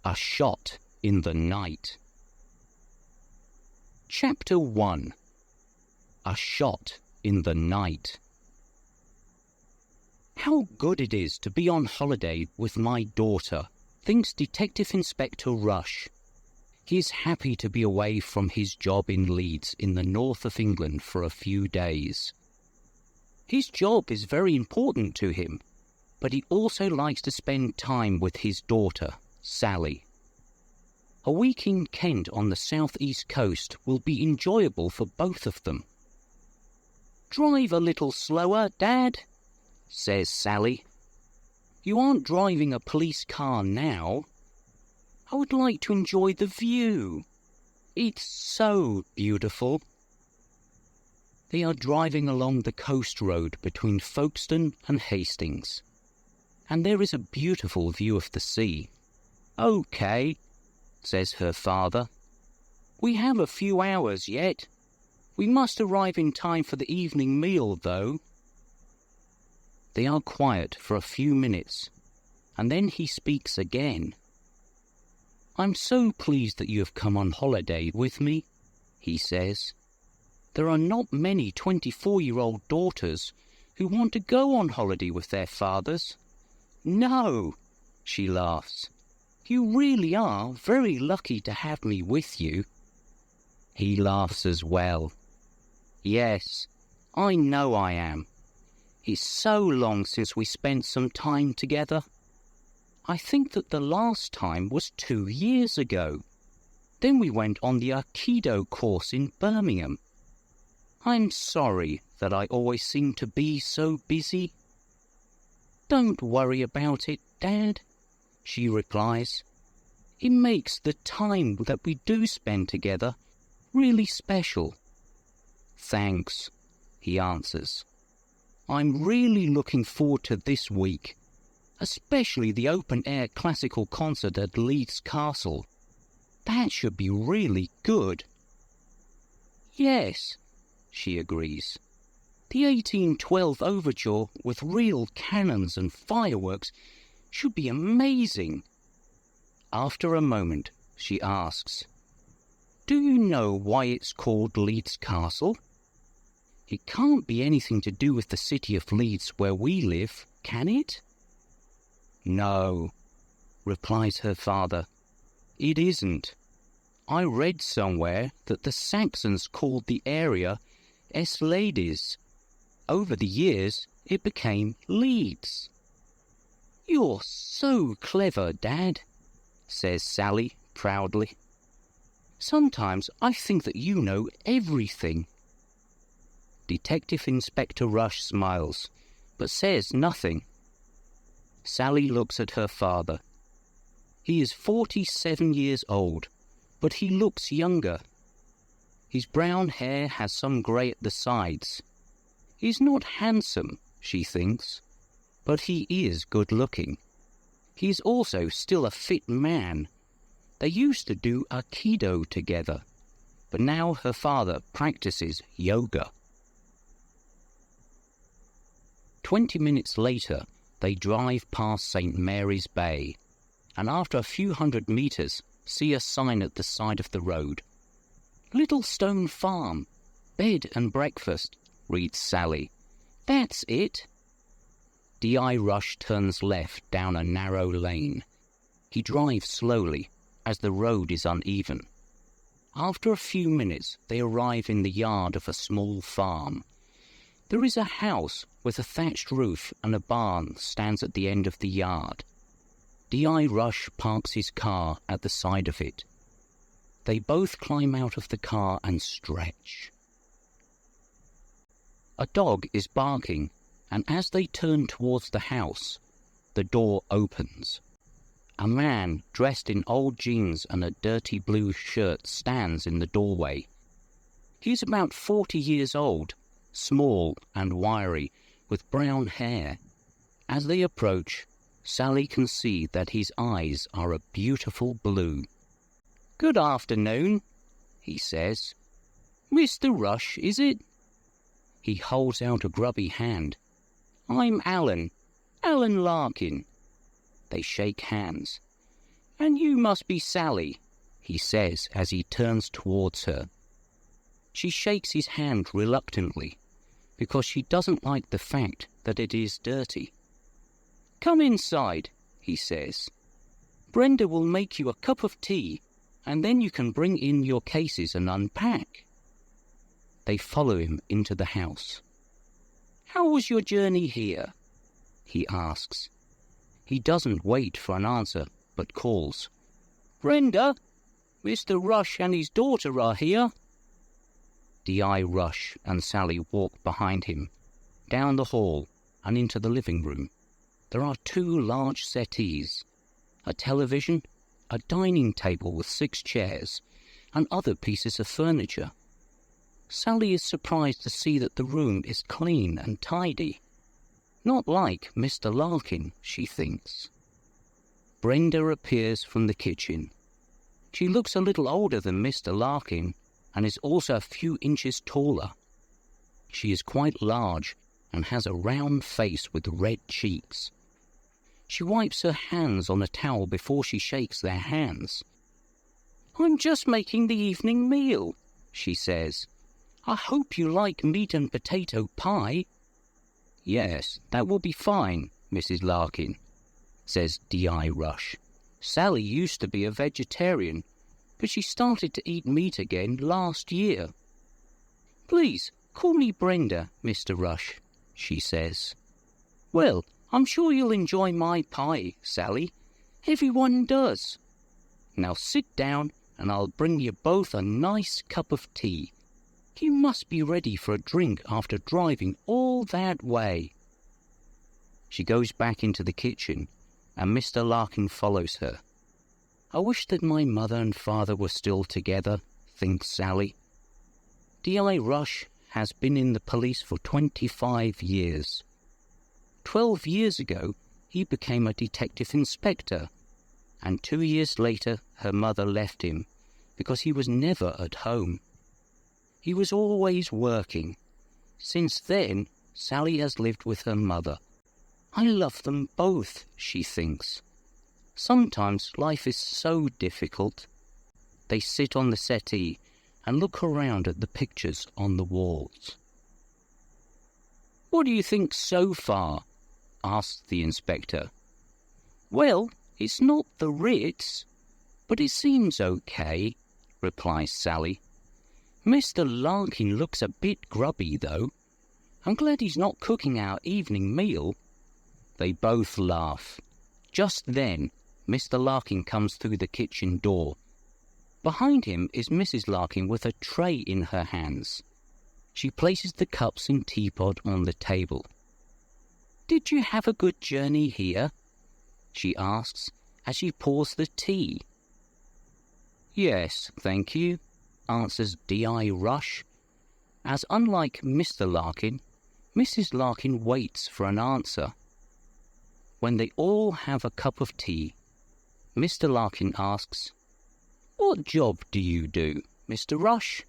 A Shot in the Night. Chapter 1. A Shot in the Night. How good it is to be on holiday with my daughter, thinks Detective Inspector Rush. He is happy to be away from his job in Leeds in the north of England for a few days. His job is very important to him, but he also likes to spend time with his daughter, Sally. A week in Kent on the southeast coast will be enjoyable for both of them. "Drive a little slower, Dad," says Sally. "You aren't driving a police car now. I would like to enjoy the view. It's so beautiful." They are driving along the coast road between Folkestone and Hastings, and there is a beautiful view of the sea. "Okay," says her father. "We have a few hours yet. We must arrive in time for the evening meal, though." They are quiet for a few minutes, and then he speaks again. "I'm so pleased that you have come on holiday with me," he says. "There are not many 24-year-old daughters who want to go on holiday with their fathers." "No," she laughs. "You really are very lucky to have me with you." He laughs as well. "Yes, I know I am. It's so long since we spent some time together. I think that the last time was 2 years ago. Then we went on the Aikido course in Birmingham. I'm sorry that I always seem to be so busy." "Don't worry about it, Dad," she replies. "It makes the time that we do spend together really special." "Thanks," he answers. "I'm really looking forward to this week, especially the open-air classical concert at Leeds Castle. That should be really good." "Yes," she agrees. "The 1812 overture with real cannons and fireworks should be amazing." After a moment, she asks, "Do you know why it's called Leeds Castle? It can't be anything to do with the city of Leeds where we live, can it?" "No," replies her father. "It isn't. I read somewhere that the Saxons called the area Ladies. Over the years, it became Leeds." "You're so clever, Dad," says Sally proudly. "Sometimes I think that you know everything." Detective Inspector Rush smiles, but says nothing. Sally looks at her father. He is 47 years old, but he looks younger. His brown hair has some grey at the sides. He's not handsome, she thinks, but he is good-looking. He is also still a fit man. They used to do Aikido together, but now her father practices yoga. 20 minutes later, they drive past St. Mary's Bay, and after a few hundred meters, see a sign at the side of the road. "Little Stone Farm, bed and breakfast," reads Sally. "That's it." D.I. Rush turns left down a narrow lane. He drives slowly, as the road is uneven. After a few minutes, they arrive in the yard of a small farm. There is a house with a thatched roof, and a barn stands at the end of the yard. D.I. Rush parks his car at the side of it. They both climb out of the car and stretch. A dog is barking, and as they turn towards the house, the door opens. A man dressed in old jeans and a dirty blue shirt stands in the doorway. He is about 40 years old, small and wiry, with brown hair. As they approach, Sally can see that his eyes are a beautiful blue. "Good afternoon," he says. "Mr. Rush, is it?" He holds out a grubby hand. "I'm Alan Larkin." They shake hands. "And you must be Sally," he says as he turns towards her. She shakes his hand reluctantly, because she doesn't like the fact that it is dirty. "Come inside," he says. "Brenda will make you a cup of tea, and then you can bring in your cases and unpack." They follow him into the house. "How was your journey here?" he asks. He doesn't wait for an answer, but calls, "Brenda, Mr. Rush and his daughter are here." D.I. Rush and Sally walk behind him, down the hall and into the living room. There are 2 large settees, a television, a dining table with 6 chairs, and other pieces of furniture. Sally is surprised to see that the room is clean and tidy. Not like Mr. Larkin, she thinks. Brenda appears from the kitchen. She looks a little older than Mr. Larkin and is also a few inches taller. She is quite large and has a round face with red cheeks. She wipes her hands on a towel before she shakes their hands. "I'm just making the evening meal," she says. "I hope you like meat and potato pie." "Yes, that will be fine, Mrs. Larkin," says D.I. Rush. "Sally used to be a vegetarian, but she started to eat meat again last year." "Please, call me Brenda, Mr. Rush," she says. "Well, I'm sure you'll enjoy my pie, Sally. Everyone does. Now sit down and I'll bring you both a nice cup of tea. You must be ready for a drink after driving all that way." She goes back into the kitchen and Mr. Larkin follows her. "I wish that my mother and father were still together," thinks Sally. D.I. Rush has been in the police for 25 years. 12 years ago, he became a detective inspector, and 2 years later her mother left him because he was never at home. He was always working. Since then, Sally has lived with her mother. "I love them both," she thinks. Sometimes life is so difficult. They sit on the settee and look around at the pictures on the walls. "What do you think so far?" asks the inspector. "Well, it's not the Ritz, but it seems okay," replies Sally. "Mr. Larkin looks a bit grubby, though. I'm glad he's not cooking our evening meal." They both laugh. Just then, Mr. Larkin comes through the kitchen door. Behind him is Mrs. Larkin with a tray in her hands. She places the cups and teapot on the table. "Did you have a good journey here?" she asks as she pours the tea. "Yes, thank you," answers D.I. Rush, as unlike Mr. Larkin, Mrs. Larkin waits for an answer. When they all have a cup of tea, Mr. Larkin asks, "What job do you do, Mr. Rush?"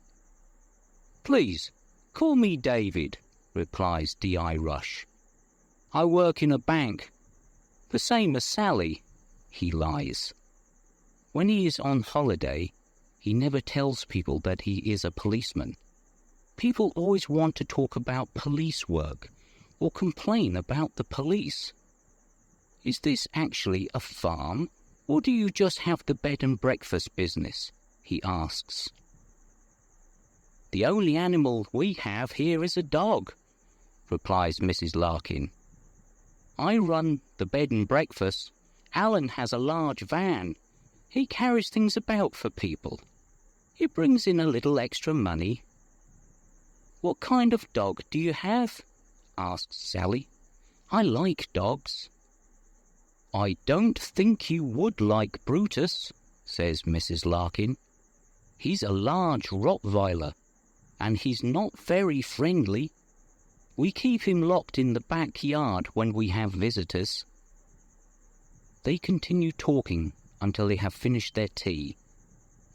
"Please, call me David," replies D.I. Rush. "I work in a bank, the same as Sally," he lies. When he is on holiday, he never tells people that he is a policeman. People always want to talk about police work or complain about the police. "Is this actually a farm, or do you just have the bed and breakfast business?" he asks. "The only animal we have here is a dog," replies Mrs. Larkin. "I run the bed and breakfast. Alan has a large van. He carries things about for people. It brings in a little extra money." "What kind of dog do you have?" asks Sally. "I like dogs." "I don't think you would like Brutus," says Mrs. Larkin. "He's a large Rottweiler, and he's not very friendly. We keep him locked in the backyard when we have visitors." They continue talking until they have finished their tea.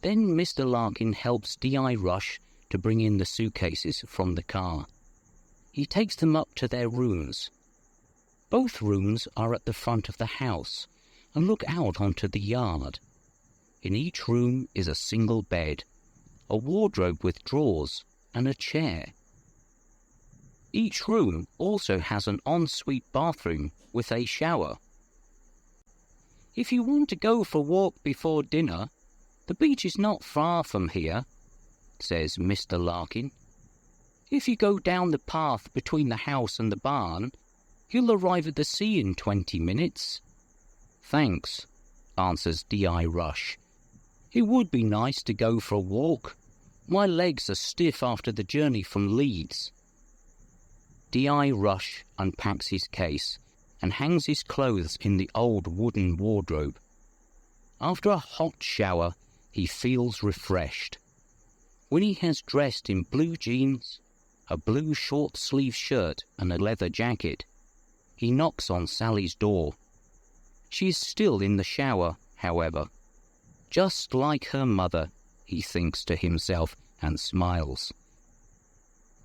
Then Mr. Larkin helps D.I. Rush to bring in the suitcases from the car. He takes them up to their rooms. Both rooms are at the front of the house, and look out onto the yard. In each room is a single bed, a wardrobe with drawers, and a chair. Each room also has an ensuite bathroom with a shower. If you want to go for a walk before dinner, the beach is not far from here, says Mr. Larkin. If you go down the path between the house and the barn, you'll arrive at the sea in 20 minutes. Thanks, answers D.I. Rush. It would be nice to go for a walk. My legs are stiff after the journey from Leeds. D.I. Rush unpacks his case and hangs his clothes in the old wooden wardrobe. After a hot shower, he feels refreshed. When he has dressed in blue jeans, a blue short-sleeved shirt and a leather jacket, he knocks on Sally's door. She is still in the shower, however. Just like her mother, he thinks to himself and smiles.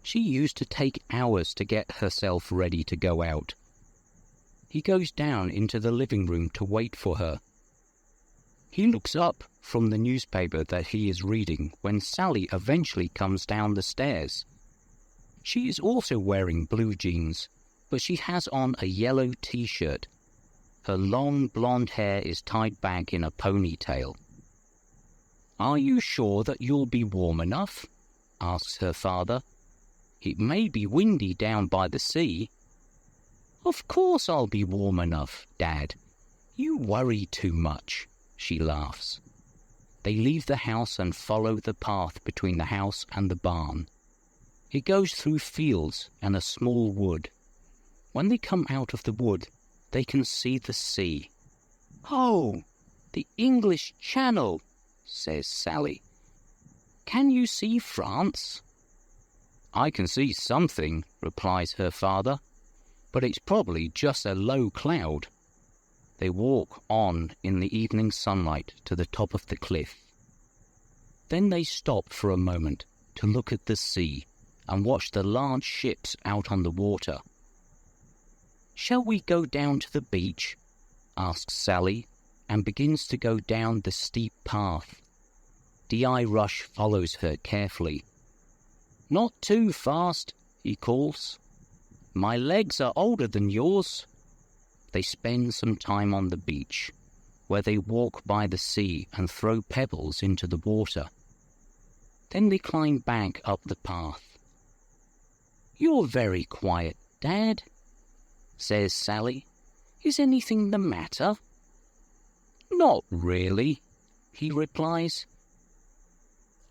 She used to take hours to get herself ready to go out. He goes down into the living room to wait for her. He looks up from the newspaper that he is reading when Sally eventually comes down the stairs. She is also wearing blue jeans, but she has on a yellow t-shirt. Her long blonde hair is tied back in a ponytail. "Are you sure that you'll be warm enough?" asks her father. "It may be windy down by the sea." "Of course I'll be warm enough, Dad. You worry too much," she laughs. They leave the house and follow the path between the house and the barn. It goes through fields and a small wood. When they come out of the wood, they can see the sea. "Oh, the English Channel," says Sally. "Can you see France?" "I can see something," replies her father, "but it's probably just a low cloud." They walk on in the evening sunlight to the top of the cliff. Then they stop for a moment to look at the sea and watch the large ships out on the water. "Shall we go down to the beach?" asks Sally, and begins to go down the steep path. D.I. Rush follows her carefully. "Not too fast," he calls. "My legs are older than yours." They spend some time on the beach, where they walk by the sea and throw pebbles into the water. Then they climb back up the path. "You're very quiet, Dad," says Sally. "Is anything the matter?" "Not really," he replies.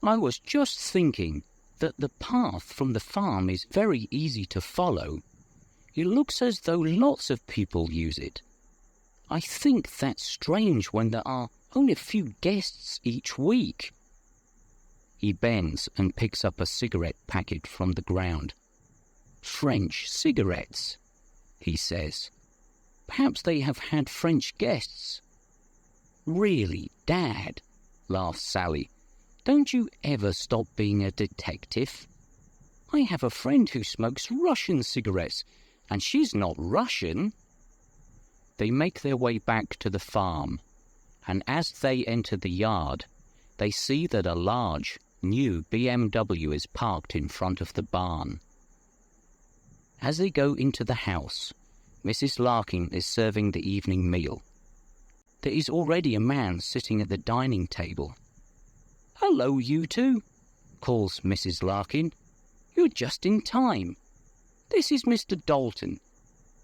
"I was just thinking that the path from the farm is very easy to follow. It looks as though lots of people use it. I think that's strange when there are only a few guests each week." He bends and picks up a cigarette packet from the ground. "French cigarettes," he says. "Perhaps they have had French guests." "Really, Dad," laughs Sally, "don't you ever stop being a detective? I have a friend who smokes Russian cigarettes, and she's not Russian." They make their way back to the farm, and as they enter the yard, they see that a large, new BMW is parked in front of the barn. As they go into the house, Mrs. Larkin is serving the evening meal. There is already a man sitting at the dining table. "Hello, you two," calls Mrs. Larkin. "You're just in time. This is Mr. Dalton.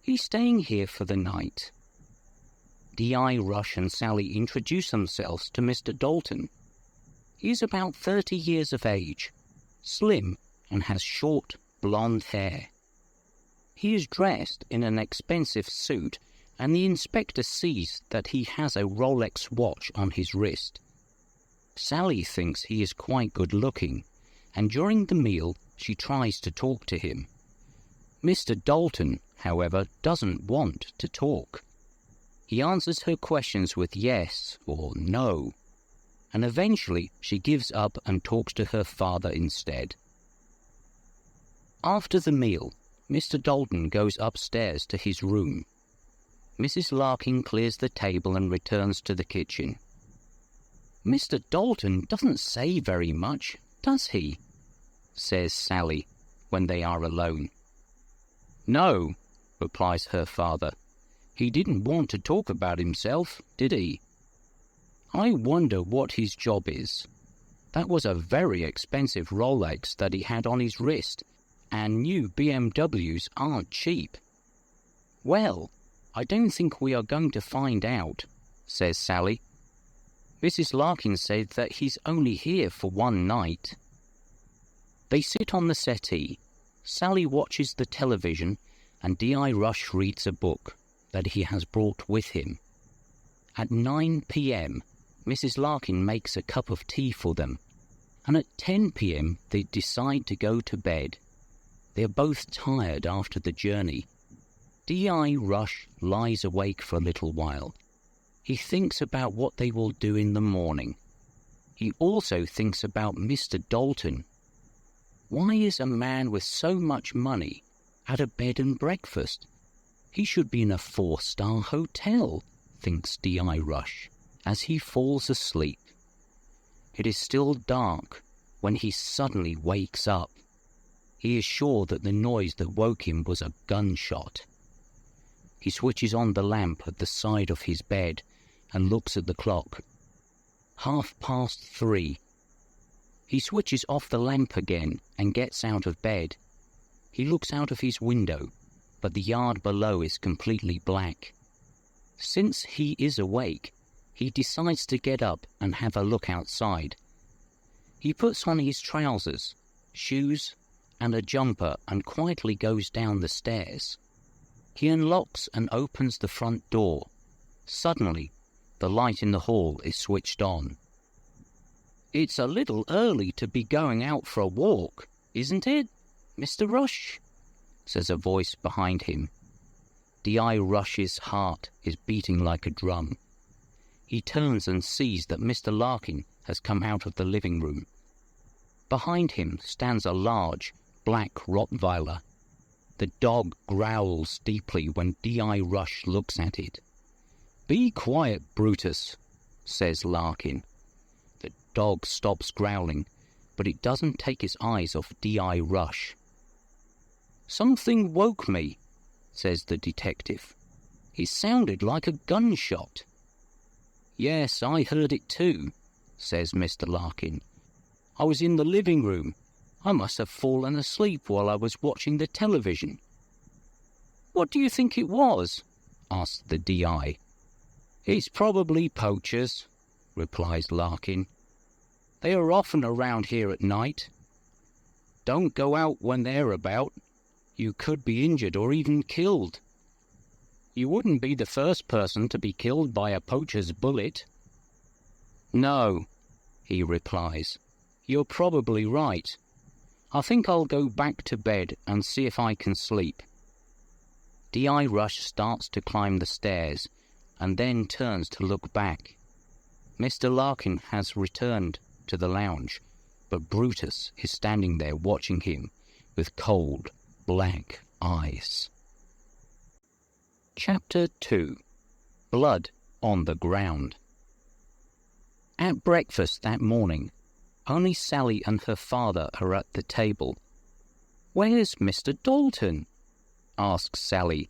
He's staying here for the night." D.I. Rush and Sally introduce themselves to Mr. Dalton. He is about 30 years of age, slim, and has short, blonde hair. He is dressed in an expensive suit, and the inspector sees that he has a Rolex watch on his wrist. Sally thinks he is quite good-looking, and during the meal she tries to talk to him. Mr. Dalton, however, doesn't want to talk. He answers her questions with yes or no, and eventually she gives up and talks to her father instead. After the meal, Mr. Dalton goes upstairs to his room. Mrs. Larkin clears the table and returns to the kitchen. "Mr. Dalton doesn't say very much, does he?" says Sally, when they are alone. "No," replies her father. "He didn't want to talk about himself, did he? I wonder what his job is. That was a very expensive Rolex that he had on his wrist, and new BMWs aren't cheap." "Well, I don't think we are going to find out," says Sally. "Mrs. Larkin said that he's only here for one night." They sit on the settee. Sally watches the television, and D.I. Rush reads a book that he has brought with him. At 9 p.m, Mrs. Larkin makes a cup of tea for them, and at 10 p.m. they decide to go to bed. They are both tired after the journey. D.I. Rush lies awake for a little while. He thinks about what they will do in the morning. He also thinks about Mr. Dalton. Why is a man with so much money at a bed and breakfast? He should be in a 4-star hotel, thinks D.I. Rush, as he falls asleep. It is still dark when he suddenly wakes up. He is sure that the noise that woke him was a gunshot. He switches on the lamp at the side of his bed and looks at the clock. 3:30. He switches off the lamp again and gets out of bed. He looks out of his window, but the yard below is completely black. Since he is awake, he decides to get up and have a look outside. He puts on his trousers, shoes, and a jumper and quietly goes down the stairs. He unlocks and opens the front door. Suddenly, the light in the hall is switched on. "It's a little early to be going out for a walk, isn't it, Mr. Rush?" says a voice behind him. D.I. Rush's heart is beating like a drum. He turns and sees that Mr. Larkin has come out of the living room. Behind him stands a large, black Rottweiler. The dog growls deeply when D.I. Rush looks at it. "Be quiet, Brutus," says Larkin. The dog stops growling, but it doesn't take its eyes off D.I. Rush. "Something woke me," says the detective. "It sounded like a gunshot." "Yes, I heard it too," says Mr. Larkin. "I was in the living room. I must have fallen asleep while I was watching the television." "What do you think it was?" asked the D.I. "It's probably poachers," replies Larkin. "They are often around here at night. Don't go out when they're about. You could be injured or even killed. You wouldn't be the first person to be killed by a poacher's bullet." "No," he replies. "You're probably right. I think I'll go back to bed and see if I can sleep." D.I. Rush starts to climb the stairs and then turns to look back. Mr. Larkin has returned to the lounge, but Brutus is standing there watching him with cold, black eyes. Chapter 2. Blood on the Ground. At breakfast that morning, only Sally and her father are at the table. "Where's Mr. Dalton?" asks Sally,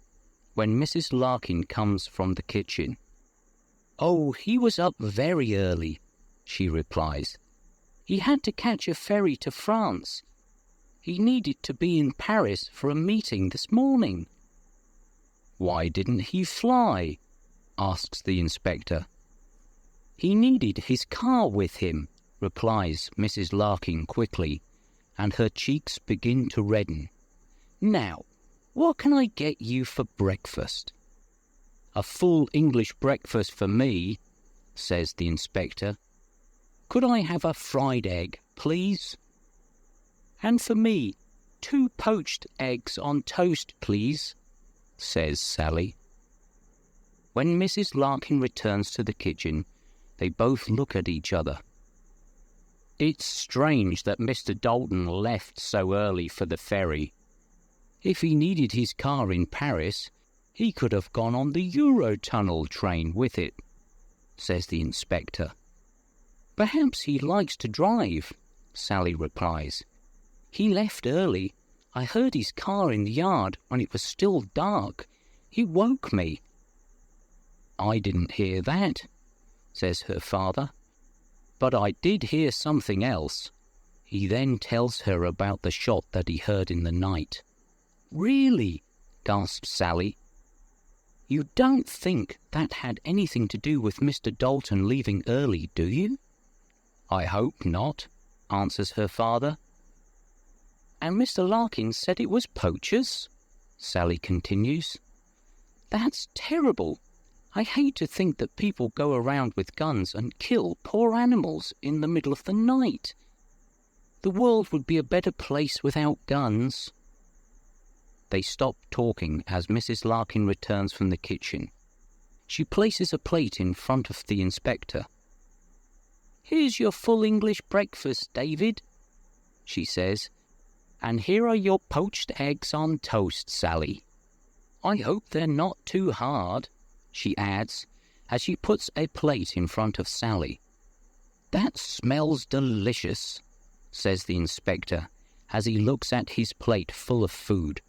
when Mrs. Larkin comes from the kitchen. "Oh, he was up very early," she replies. "He had to catch a ferry to France. He needed to be in Paris for a meeting this morning." "Why didn't he fly?" asks the inspector. "He needed his car with him," replies Mrs. Larkin quickly, and her cheeks begin to redden. "Now, what can I get you for breakfast?" "A full English breakfast for me," says the inspector. "Could I have a fried egg, please?" "And for me, 2 poached eggs on toast, please," says Sally. When Mrs. Larkin returns to the kitchen, they both look at each other. "It's strange that Mr. Dalton left so early for the ferry. If he needed his car in Paris, He could have gone on the Eurotunnel train with it, says the inspector. Perhaps he likes to drive, Sally replies. He left early. I heard his car in the yard when it was still dark. He woke me. I didn't hear that, says her father. But I did hear something else. He then tells her about the shot that he heard in the night. Really? Gasps Sally. You don't think that had anything to do with Mr. Dalton leaving early, do you? I hope not, answers her father. And Mr. Larkin said it was poachers? Sally continues. That's terrible. I hate to think that people go around with guns and kill poor animals in the middle of the night. The world would be a better place without guns. They stop talking as Mrs. Larkin returns from the kitchen. She places a plate in front of the inspector. Here's your full English breakfast, David, she says. And here are your poached eggs on toast, Sally. I hope they're not too hard, she adds, as she puts a plate in front of Sally. That smells delicious, says the inspector, as he looks at his plate full of food.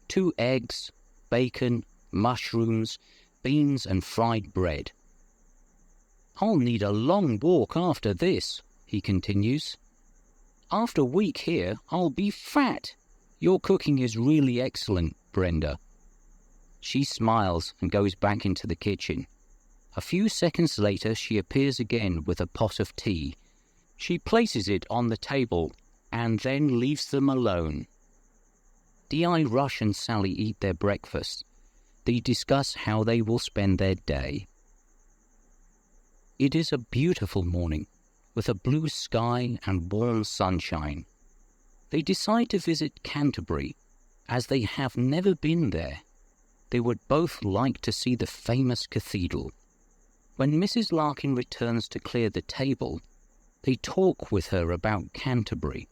2 eggs, bacon, mushrooms, beans and fried bread. I'll need a long walk after this, he continues. After a week here, I'll be fat. Your cooking is really excellent, Brenda. She smiles and goes back into the kitchen. A few seconds later, she appears again with a pot of tea. She places it on the table and then leaves them alone. D.I. Rush and Sally eat their breakfast. They discuss how they will spend their day. It is a beautiful morning, with a blue sky and warm sunshine. They decide to visit Canterbury, as they have never been there. They would both like to see the famous cathedral. When Mrs. Larkin returns to clear the table, they talk with her about Canterbury.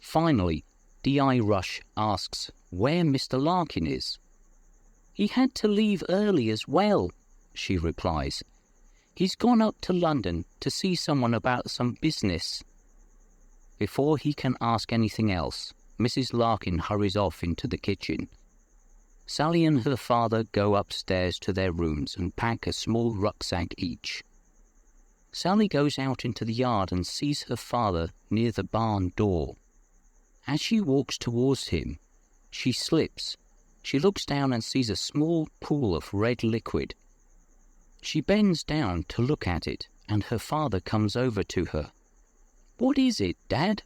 Finally, D.I. Rush asks where Mr. Larkin is. He had to leave early as well, she replies. He's gone up to London to see someone about some business. Before he can ask anything else, Mrs. Larkin hurries off into the kitchen. Sally and her father go upstairs to their rooms and pack a small rucksack each. Sally goes out into the yard and sees her father near the barn door. As she walks towards him, she slips. She looks down and sees a small pool of red liquid. She bends down to look at it, and her father comes over to her. "What is it, Dad?"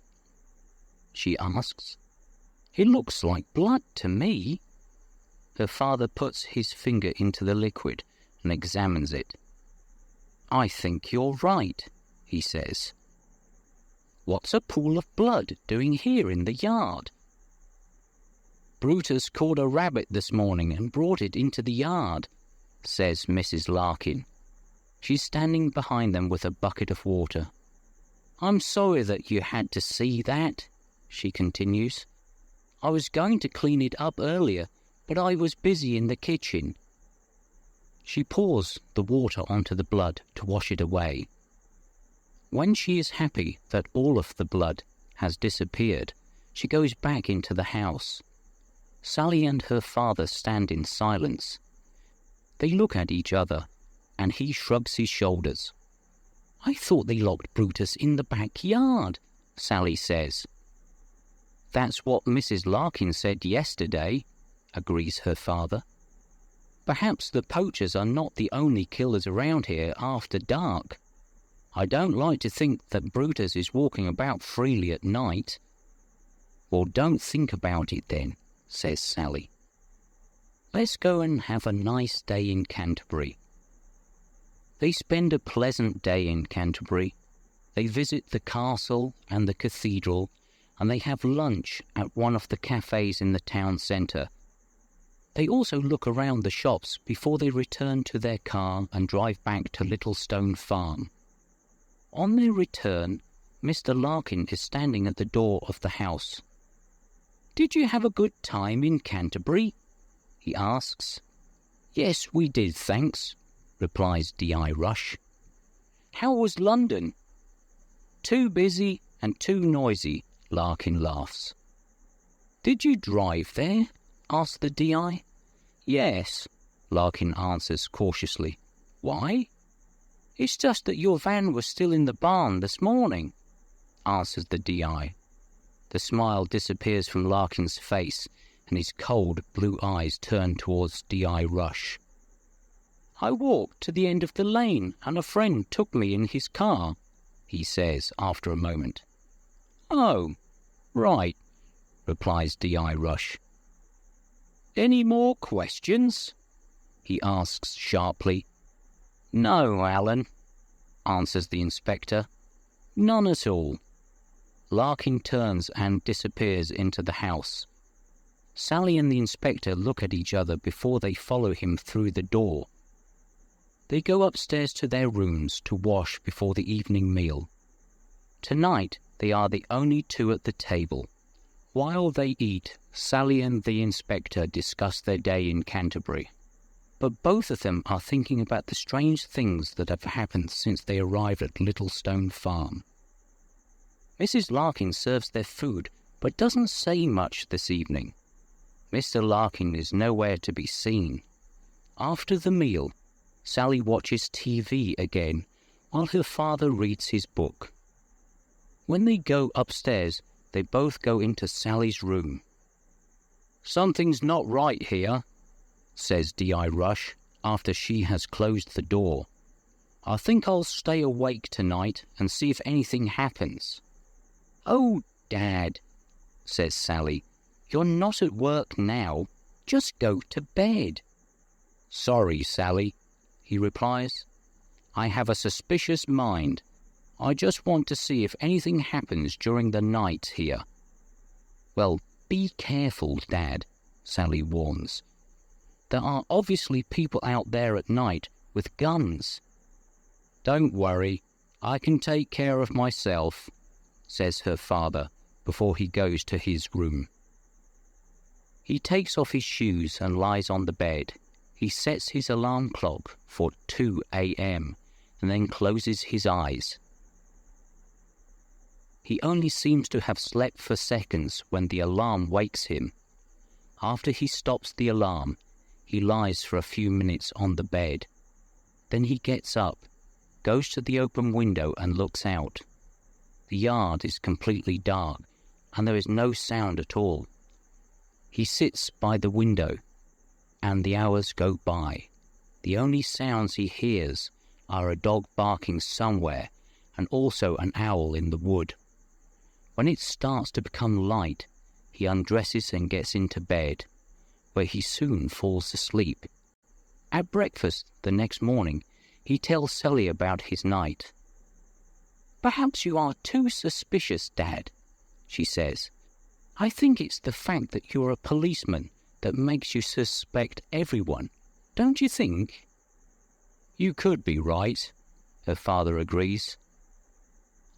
she asks. "It looks like blood to me." Her father puts his finger into the liquid and examines it. "I think you're right," he says. "What's a pool of blood doing here in the yard?" "Brutus caught a rabbit this morning and brought it into the yard," says Mrs. Larkin. She's standing behind them with a bucket of water. "I'm sorry that you had to see that," she continues. "I was going to clean it up earlier, but I was busy in the kitchen." She pours the water onto the blood to wash it away. When she is happy that all of the blood has disappeared, she goes back into the house. Sally and her father stand in silence. They look at each other, and he shrugs his shoulders. "I thought they locked Brutus in the backyard," Sally says. "That's what Mrs. Larkin said yesterday," agrees her father. "Perhaps the poachers are not the only killers around here after dark. I don't like to think that Brutus is walking about freely at night." "Well, don't think about it then," says Sally. "Let's go and have a nice day in Canterbury." They spend a pleasant day in Canterbury. They visit the castle and the cathedral, and they have lunch at one of the cafes in the town centre. They also look around the shops before they return to their car and drive back to Littlestone Farm. On their return, Mr. Larkin is standing at the door of the house. "Did you have a good time in Canterbury?" he asks. Yes, we did, thanks, replies D.I. Rush. How was London? Too busy and too noisy, Larkin laughs. Did you drive there? asks the D.I. Yes, Larkin answers cautiously. Why? It's just that your van was still in the barn this morning, answers the D.I. The smile disappears from Larkin's face, and his cold blue eyes turn towards D.I. Rush. I walked to the end of the lane, and a friend took me in his car, he says after a moment. Oh, right, replies D.I. Rush. Any more questions? He asks sharply. No, Alan, answers the inspector. None at all. Larkin turns and disappears into the house. Sally and the inspector look at each other before they follow him through the door. They go upstairs to their rooms to wash before the evening meal. Tonight they are the only two at the table. While they eat, Sally and the inspector discuss their day in Canterbury. But both of them are thinking about the strange things that have happened since they arrived at Littlestone Farm. Mrs. Larkin serves their food, but doesn't say much this evening. Mr. Larkin is nowhere to be seen. After the meal, Sally watches TV again, while her father reads his book. When they go upstairs, they both go into Sally's room. Something's not right here, says D.I. Rush, after she has closed the door. I think I'll stay awake tonight and see if anything happens. Oh, Dad, says Sally, you're not at work now. Just go to bed. Sorry, Sally, he replies. I have a suspicious mind. I just want to see if anything happens during the night here. Well, be careful, Dad, Sally warns. There are obviously people out there at night with guns. Don't worry, I can take care of myself, says her father before he goes to his room. He takes off his shoes and lies on the bed. He sets his alarm clock for 2 a.m. and then closes his eyes. He only seems to have slept for seconds when the alarm wakes him. After he stops the alarm, he lies for a few minutes on the bed. Then he gets up, goes to the open window and looks out. The yard is completely dark, and there is no sound at all. He sits by the window, and the hours go by. The only sounds he hears are a dog barking somewhere, and also an owl in the wood. When it starts to become light, he undresses and gets into bed, where he soon falls asleep. At breakfast the next morning, he tells Sally about his night. Perhaps you are too suspicious, Dad, she says. I think it's the fact that you're a policeman that makes you suspect everyone, don't you think? You could be right, her father agrees.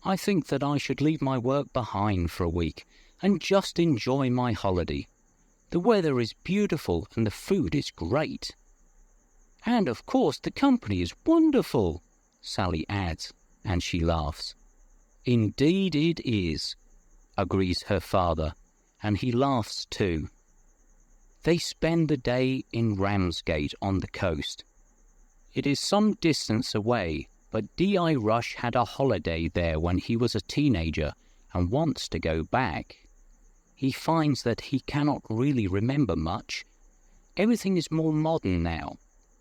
I think that I should leave my work behind for a week and just enjoy my holiday. The weather is beautiful and the food is great. And of course the company is wonderful, Sally adds, and she laughs. Indeed it is, agrees her father, and he laughs too. They spend the day in Ramsgate on the coast. It is some distance away, but D.I. Rush had a holiday there when he was a teenager and wants to go back. He finds that he cannot really remember much. Everything is more modern now.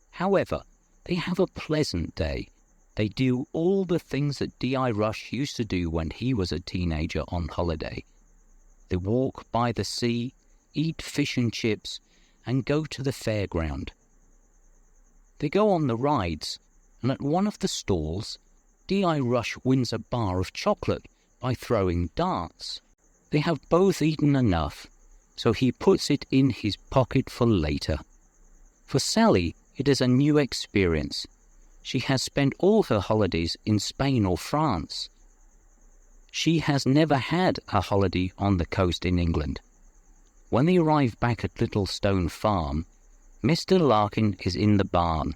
However, they have a pleasant day. They do all the things that D.I. Rush used to do when he was a teenager on holiday. They walk by the sea, eat fish and chips, and go to the fairground. They go on the rides, and at one of the stalls, D.I. Rush wins a bar of chocolate by throwing darts. They have both eaten enough, so he puts it in his pocket for later. For Sally, it is a new experience. She has spent all her holidays in Spain or France. She has never had a holiday on the coast in England. When they arrive back at Littlestone Farm, Mr. Larkin is in the barn.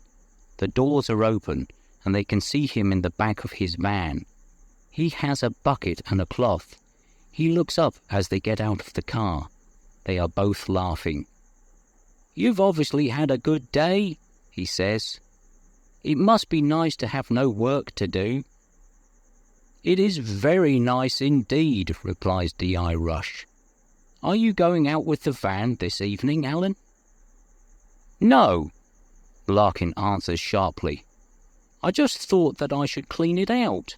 The doors are open, and they can see him in the back of his van. He has a bucket and a cloth. He looks up as they get out of the car. They are both laughing. "You've obviously had a good day," he says. "It must be nice to have no work to do." "It is very nice indeed," replies D.I. Rush. "Are you going out with the van this evening, Alan?" "No," Larkin answers sharply. "I just thought that I should clean it out.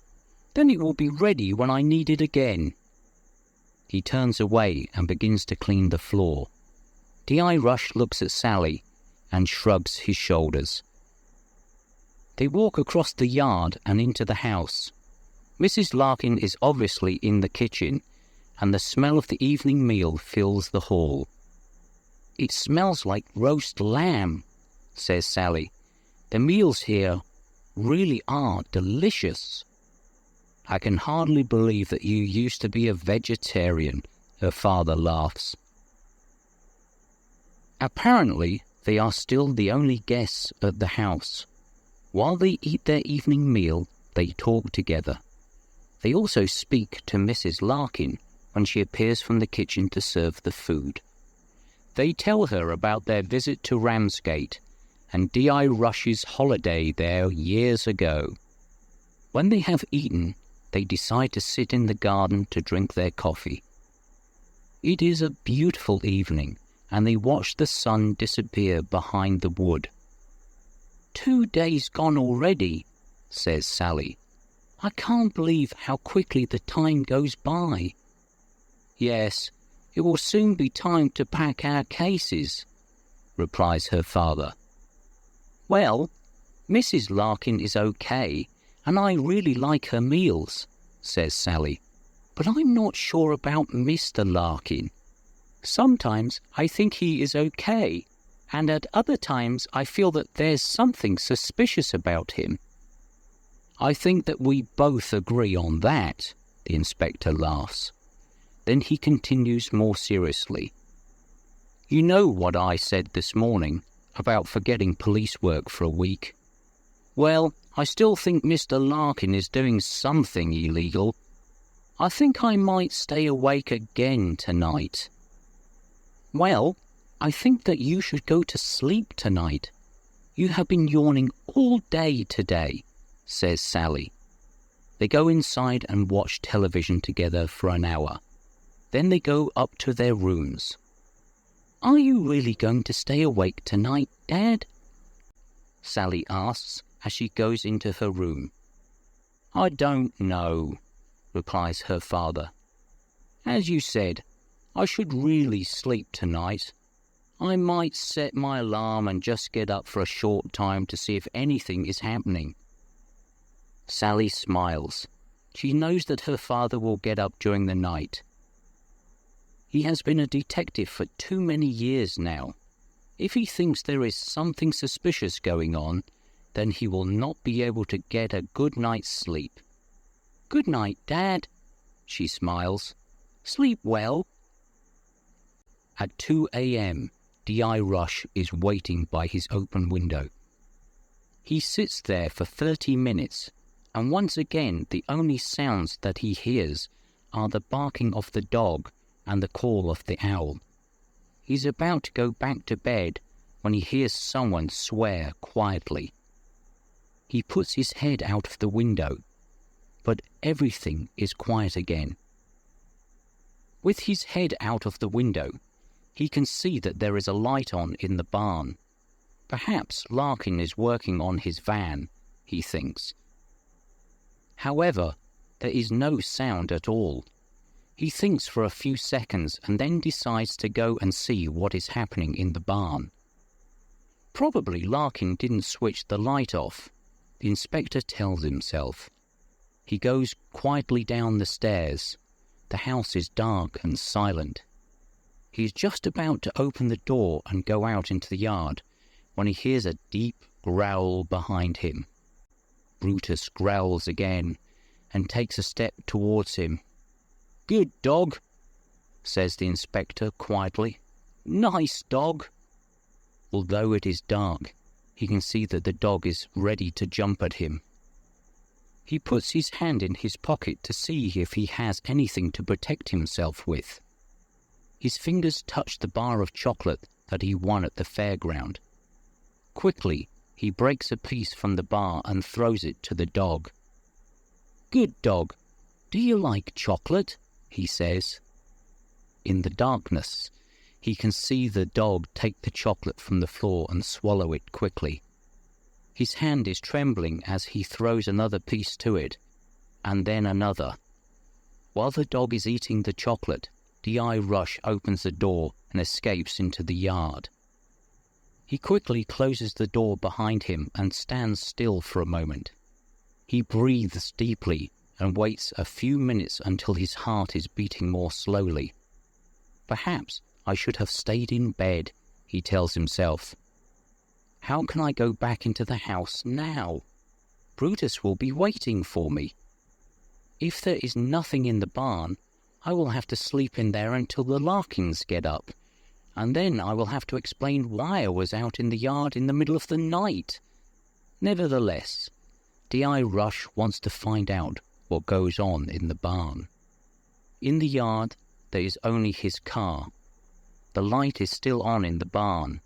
Then it will be ready when I need it again." He turns away and begins to clean the floor. D.I. Rush looks at Sally and shrugs his shoulders. They walk across the yard and into the house. Mrs. Larkin is obviously in the kitchen, and the smell of the evening meal fills the hall. "It smells like roast lamb," says Sally. "The meals here really are delicious." "I can hardly believe that you used to be a vegetarian," her father laughs. Apparently, they are still the only guests at the house. While they eat their evening meal, they talk together. They also speak to Mrs. Larkin when she appears from the kitchen to serve the food. They tell her about their visit to Ramsgate and D.I. Rush's holiday there years ago. When they have eaten, they decide to sit in the garden to drink their coffee. It is a beautiful evening, and they watch the sun disappear behind the wood. "2 days gone already," says Sally. "I can't believe how quickly the time goes by." "Yes, it will soon be time to pack our cases," replies her father. "Well, Mrs. Larkin is okay, and I really like her meals," says Sally. "But I'm not sure about Mr. Larkin. Sometimes I think he is okay, and at other times I feel that there's something suspicious about him." "I think that we both agree on that," the inspector laughs. Then he continues more seriously. "You know what I said this morning about forgetting police work for a week? Well, I still think Mr. Larkin is doing something illegal. I think I might stay awake again tonight." "Well, I think that you should go to sleep tonight. You have been yawning all day today," says Sally. They go inside and watch television together for an hour. Then they go up to their rooms. "Are you really going to stay awake tonight, Dad?" Sally asks as she goes into her room. "I don't know," replies her father. "As you said, I should really sleep tonight. I might set my alarm and just get up for a short time to see if anything is happening." Sally smiles. She knows that her father will get up during the night. He has been a detective for too many years now. If he thinks there is something suspicious going on, then he will not be able to get a good night's sleep. "Good night, Dad," she smiles. "Sleep well." At 2 a.m., D.I. Rush is waiting by his open window. He sits there for 30 minutes, and once again the only sounds that he hears are the barking of the dog and the call of the owl. He's about to go back to bed when he hears someone swear quietly. He puts his head out of the window, but everything is quiet again. With his head out of the window, he can see that there is a light on in the barn. Perhaps Larkin is working on his van, he thinks. However, there is no sound at all. He thinks for a few seconds and then decides to go and see what is happening in the barn. Probably Larkin didn't switch the light off, the inspector tells himself. He goes quietly down the stairs. The house is dark and silent. He is just about to open the door and go out into the yard when he hears a deep growl behind him. Brutus growls again and takes a step towards him. "Good dog," says the inspector quietly. "Nice dog." although it is dark, he can see that the dog is ready to jump at him. He puts his hand in his pocket to see if he has anything to protect himself with. His fingers touch the bar of chocolate that he won at the fairground. Quickly, he breaks a piece from the bar and throws it to the dog. "Good dog, do you like chocolate?" he says. In the darkness, he can see the dog take the chocolate from the floor and swallow it quickly. His hand is trembling as he throws another piece to it, and then another. While the dog is eating the chocolate, D.I. Rush opens the door and escapes into the yard. He quickly closes the door behind him and stands still for a moment. He breathes deeply and waits a few minutes until his heart is beating more slowly. "Perhaps I should have stayed in bed," he tells himself. "How can I go back into the house now? Brutus will be waiting for me. If there is nothing in the barn, I will have to sleep in there until the Larkins get up, and then I will have to explain why I was out in the yard in the middle of the night." Nevertheless, D.I. Rush wants to find out what goes on in the barn. In the yard, there is only his car. The light is still on in the barn.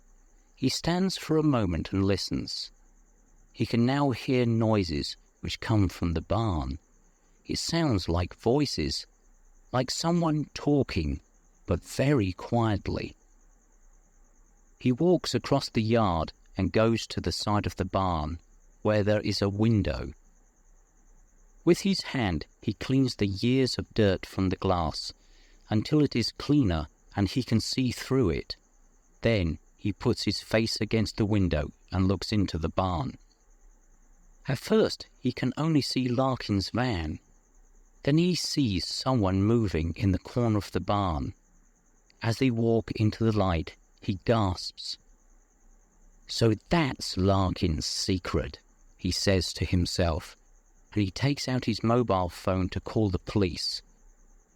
He stands for a moment and listens. He can now hear noises which come from the barn. It sounds like voices, like someone talking, but very quietly. He walks across the yard and goes to the side of the barn, where there is a window. With his hand, he cleans the years of dirt from the glass, until it is cleaner and he can see through it. Then he puts his face against the window and looks into the barn. At first, he can only see Larkin's van. Then he sees someone moving in the corner of the barn. As they walk into the light, he gasps. "So that's Larkin's secret," he says to himself, and he takes out his mobile phone to call the police.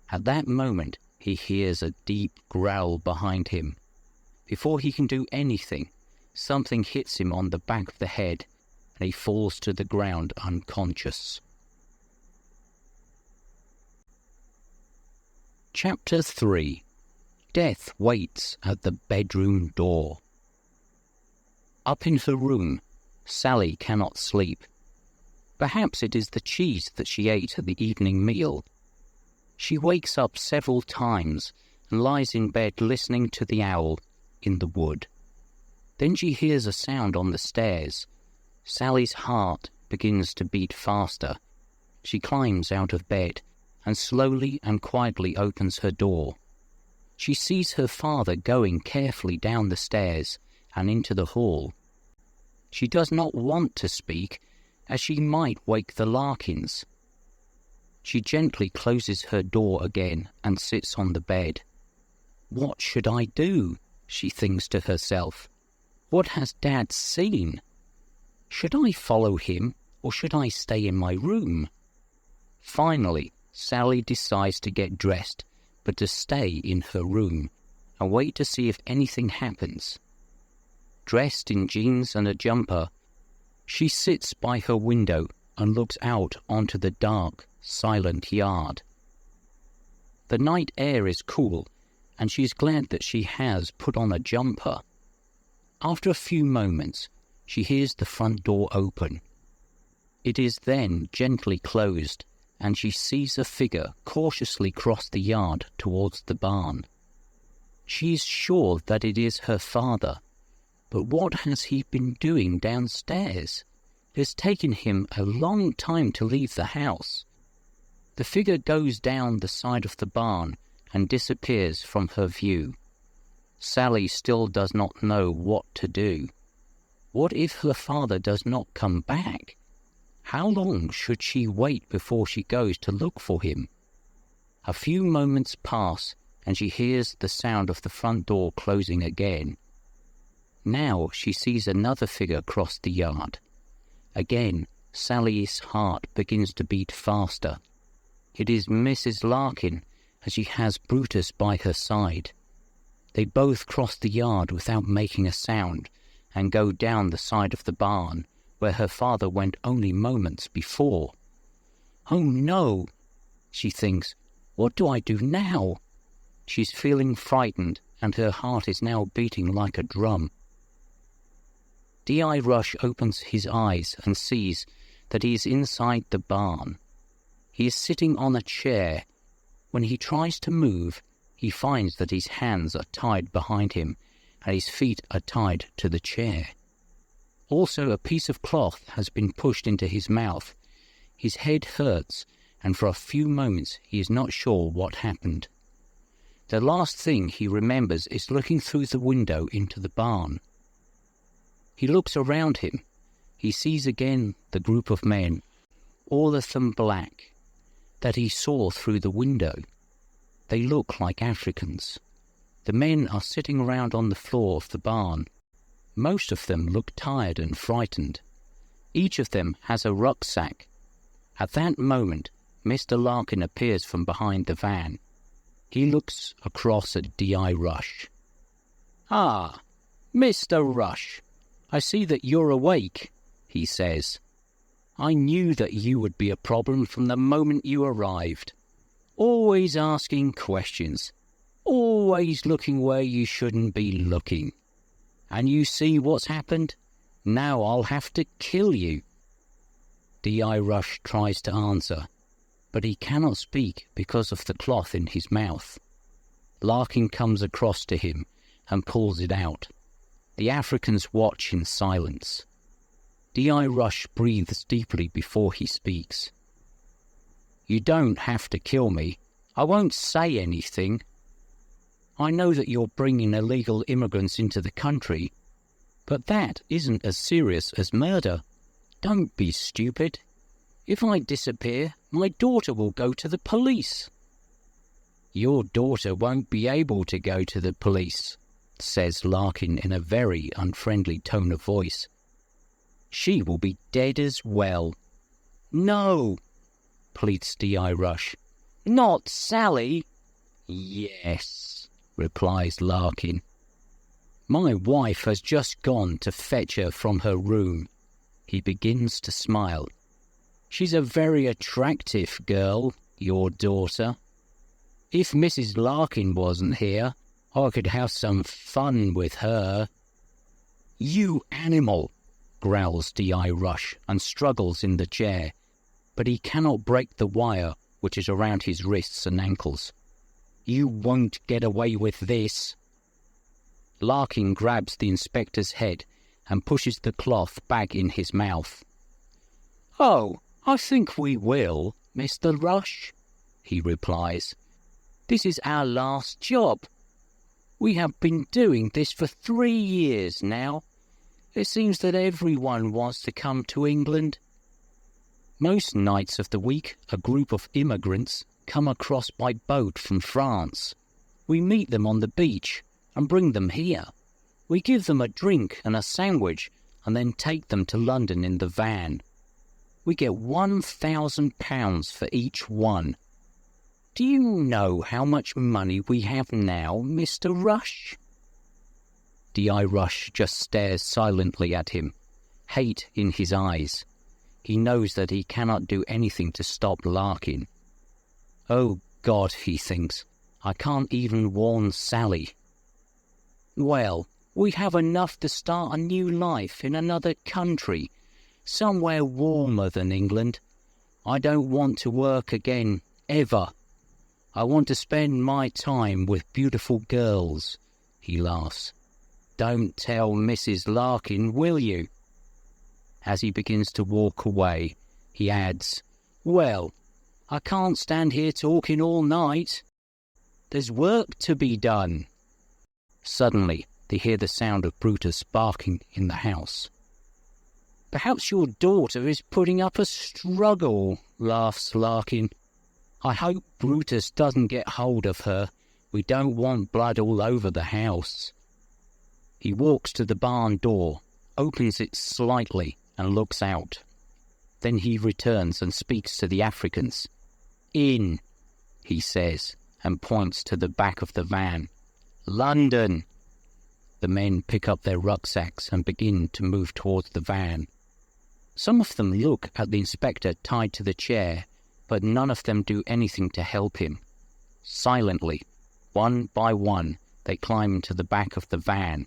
At that moment, he hears a deep growl behind him. Before he can do anything, something hits him on the back of the head, and he falls to the ground unconscious. Chapter 3. Death waits at the bedroom door. Up in her room, Sally cannot sleep. Perhaps it is the cheese that she ate at the evening meal. She wakes up several times and lies in bed listening to the owl in the wood. Then she hears a sound on the stairs. Sally's heart begins to beat faster. She climbs out of bed and slowly and quietly opens her door. She sees her father going carefully down the stairs and into the hall. She does not want to speak, as she might wake the Larkins. She gently closes her door again and sits on the bed. "What should I do?" she thinks to herself. "What has Dad seen? Should I follow him, or should I stay in my room?" Finally, Sally decides to get dressed, but to stay in her room and wait to see if anything happens. Dressed in jeans and a jumper, she sits by her window and looks out onto the dark, silent yard. The night air is cool, and she is glad that she has put on a jumper. After a few moments, she hears the front door open. It is then gently closed, and she sees a figure cautiously cross the yard towards the barn. She is sure that it is her father, but what has he been doing downstairs? It has taken him a long time to leave the house. The figure goes down the side of the barn and disappears from her view. Sally still does not know what to do. What if her father does not come back? How long should she wait before she goes to look for him? A few moments pass, and she hears the sound of the front door closing again. Now she sees another figure cross the yard. Again, Sally's heart begins to beat faster. It is Mrs. Larkin, and she has Brutus by her side. They both cross the yard without making a sound and go down the side of the barn where her father went only moments before. Oh no, she thinks, what do I do now? She's feeling frightened and her heart is now beating like a drum. D.I. Rush opens his eyes and sees that he is inside the barn. He is sitting on a chair. When he tries to move, he finds that his hands are tied behind him and his feet are tied to the chair. Also, a piece of cloth has been pushed into his mouth. His head hurts, and for a few moments he is not sure what happened. The last thing he remembers is looking through the window into the barn. He looks around him. He sees again the group of men, all of them black, that he saw through the window. They look like Africans. The men are sitting around on the floor of the barn. Most of them look tired and frightened. Each of them has a rucksack. At that moment, Mr. Larkin appears from behind the van. He looks across at D.I. Rush. "Ah, Mr. Rush, I see that you're awake," he says. "I knew that you would be a problem from the moment you arrived. Always asking questions. Always looking where you shouldn't be looking. And you see what's happened? Now I'll have to kill you." D.I. Rush tries to answer, but he cannot speak because of the cloth in his mouth. Larkin comes across to him and pulls it out. The Africans watch in silence. D.I. Rush breathes deeply before he speaks. "You don't have to kill me. I won't say anything. I know that you're bringing illegal immigrants into the country, but that isn't as serious as murder. Don't be stupid. If I disappear, my daughter will go to the police." "Your daughter won't be able to go to the police," says Larkin in a very unfriendly tone of voice. "She will be dead as well." "No," pleads D.I. Rush. "Not Sally." "Yes," replies Larkin. "My wife has just gone to fetch her from her room." He begins to smile. "She's a very attractive girl, your daughter. If Mrs. Larkin wasn't here, I could have some fun with her." "You animal," growls D.I. Rush and struggles in the chair, but he cannot break the wire which is around his wrists and ankles. "You won't get away with this." Larkin grabs the inspector's head and pushes the cloth back in his mouth. "Oh, I think we will, Mr. Rush," he replies. "This is our last job. We have been doing this for 3 years now. It seems that everyone wants to come to England. Most nights of the week, a group of immigrants come across by boat from France. We meet them on the beach and bring them here. We give them a drink and a sandwich and then take them to London in the van. We get £1,000 for each one. Do you know how much money we have now, Mr. Rush?" D.I. Rush just stares silently at him, hate in his eyes. He knows that he cannot do anything to stop Larkin. "Oh God," he thinks, "I can't even warn Sally." "Well, we have enough to start a new life in another country, somewhere warmer than England. I don't want to work again, ever. I want to spend my time with beautiful girls," he laughs. "Don't tell Mrs. Larkin, will you?" As he begins to walk away, he adds, "Well, I can't stand here talking all night. There's work to be done." Suddenly, they hear the sound of Brutus barking in the house. "Perhaps your daughter is putting up a struggle," laughs Larkin. "I hope Brutus doesn't get hold of her. We don't want blood all over the house." He walks to the barn door, opens it slightly and looks out. Then he returns and speaks to the Africans. "In," he says, and points to the back of the van. London! The men pick up their rucksacks and begin to move towards the van. Some of them look at the inspector tied to the chair, but none of them do anything to help him. Silently, one by one, they climb into the back of the van.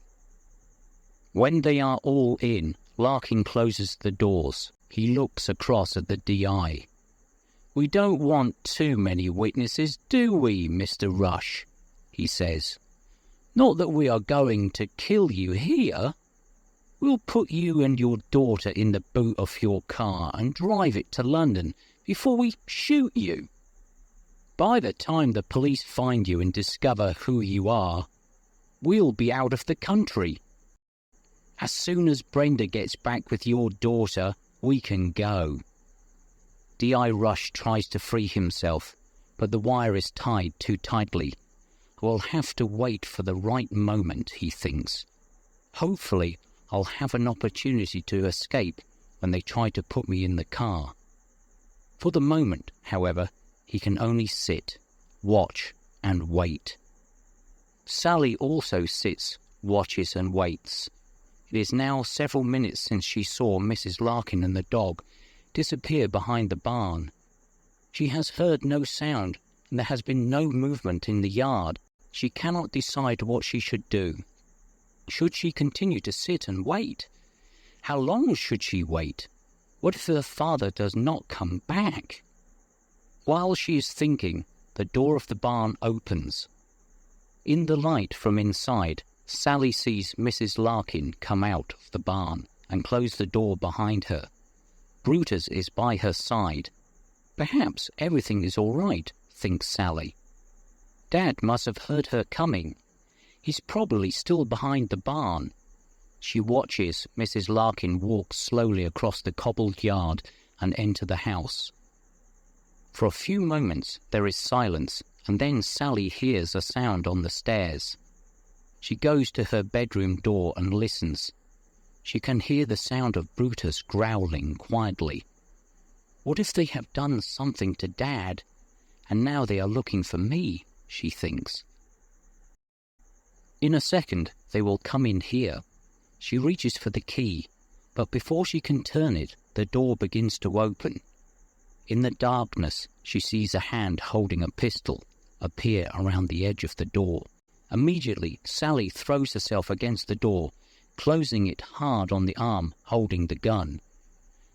When they are all in, Larkin closes the doors. He looks across at the DI. "We don't want too many witnesses, do we, Mr. Rush?" he says. "Not that we are going to kill you here. We'll put you and your daughter in the boot of your car and drive it to London before we shoot you. By the time the police find you and discover who you are, we'll be out of the country. As soon as Brenda gets back with your daughter, we can go." D.I. Rush tries to free himself, but the wire is tied too tightly. "We'll have to wait for the right moment," he thinks. "Hopefully, I'll have an opportunity to escape when they try to put me in the car." For the moment, however, he can only sit, watch, and wait. Sally also sits, watches, and waits. It is now several minutes since she saw Mrs. Larkin and the dog disappear behind the barn. She has heard no sound, and there has been no movement in the yard. She cannot decide what she should do. Should she continue to sit and wait? How long should she wait? What if her father does not come back? While she is thinking, the door of the barn opens. In the light from inside, Sally sees Mrs. Larkin come out of the barn and close the door behind her. Brutus is by her side. Perhaps everything is all right, thinks Sally. Dad must have heard her coming. He's probably still behind the barn. She watches Mrs. Larkin walk slowly across the cobbled yard and enter the house. For a few moments there is silence, and then Sally hears a sound on the stairs. She goes to her bedroom door and listens. She can hear the sound of Brutus growling quietly. What if they have done something to Dad, and now they are looking for me, she thinks. In a second they will come in here. She reaches for the key, but before she can turn it, the door begins to open. In the darkness, she sees a hand holding a pistol appear around the edge of the door. Immediately, Sally throws herself against the door, closing it hard on the arm holding the gun.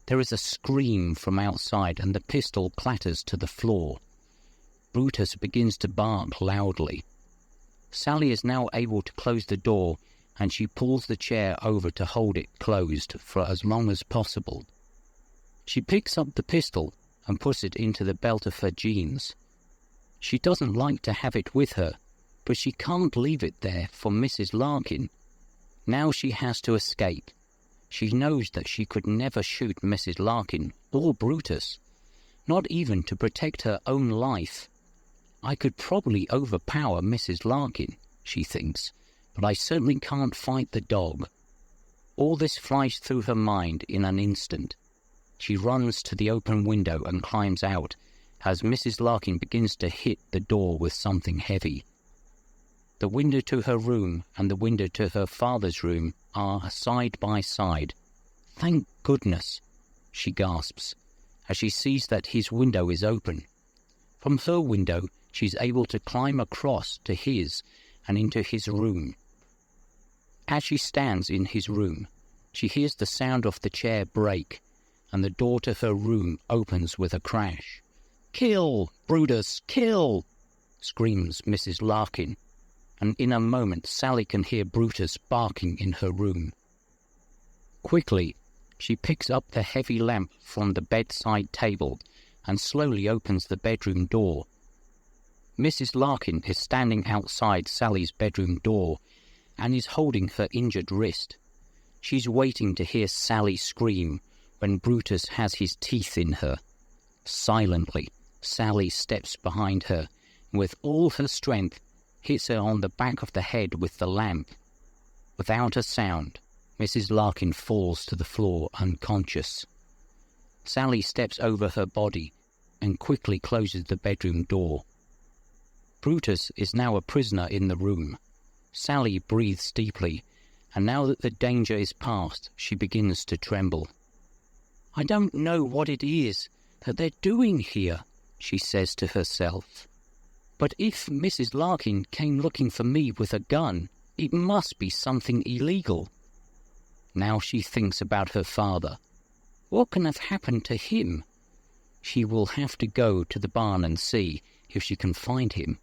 There is a scream from outside and the pistol clatters to the floor. Brutus begins to bark loudly. Sally is now able to close the door, and she pulls the chair over to hold it closed for as long as possible. She picks up the pistol and puts it into the belt of her jeans. She doesn't like to have it with her, but she can't leave it there for Mrs. Larkin. Now she has to escape. She knows that she could never shoot Mrs. Larkin or Brutus, not even to protect her own life. I could probably overpower Mrs. Larkin, she thinks, but I certainly can't fight the dog. All this flies through her mind in an instant. She runs to the open window and climbs out as Mrs. Larkin begins to hit the door with something heavy. The window to her room and the window to her father's room are side by side. "Thank goodness," she gasps, as she sees that his window is open. From her window, she's able to climb across to his and into his room. As she stands in his room, she hears the sound of the chair break, and the door to her room opens with a crash. "Kill, Brutus, kill!" screams Mrs. Larkin, and in a moment Sally can hear Brutus barking in her room. Quickly, she picks up the heavy lamp from the bedside table and slowly opens the bedroom door. Mrs. Larkin is standing outside Sally's bedroom door and is holding her injured wrist. She's waiting to hear Sally scream when Brutus has his teeth in her. Silently, Sally steps behind her and with all her strength hits her on the back of the head with the lamp. Without a sound, Mrs. Larkin falls to the floor unconscious. Sally steps over her body and quickly closes the bedroom door. Brutus is now a prisoner in the room. Sally breathes deeply, and now that the danger is past, she begins to tremble. "I don't know what it is that they're doing here," she says to herself. "But if Mrs. Larkin came looking for me with a gun, it must be something illegal." Now she thinks about her father. What can have happened to him? She will have to go to the barn and see if she can find him.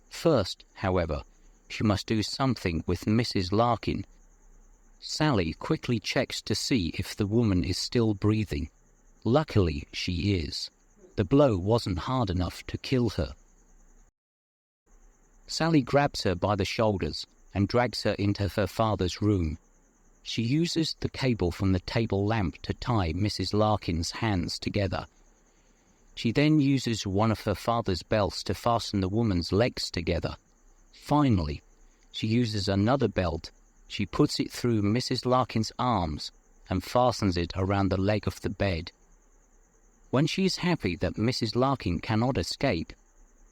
First, however, she must do something with Mrs. Larkin. Sally quickly checks to see if the woman is still breathing. Luckily, she is. The blow wasn't hard enough to kill her. Sally grabs her by the shoulders and drags her into her father's room. She uses the cable from the table lamp to tie Mrs. Larkin's hands together. She then uses one of her father's belts to fasten the woman's legs together. Finally, she uses another belt. She puts it through Mrs. Larkin's arms and fastens it around the leg of the bed. When she is happy that Mrs. Larkin cannot escape,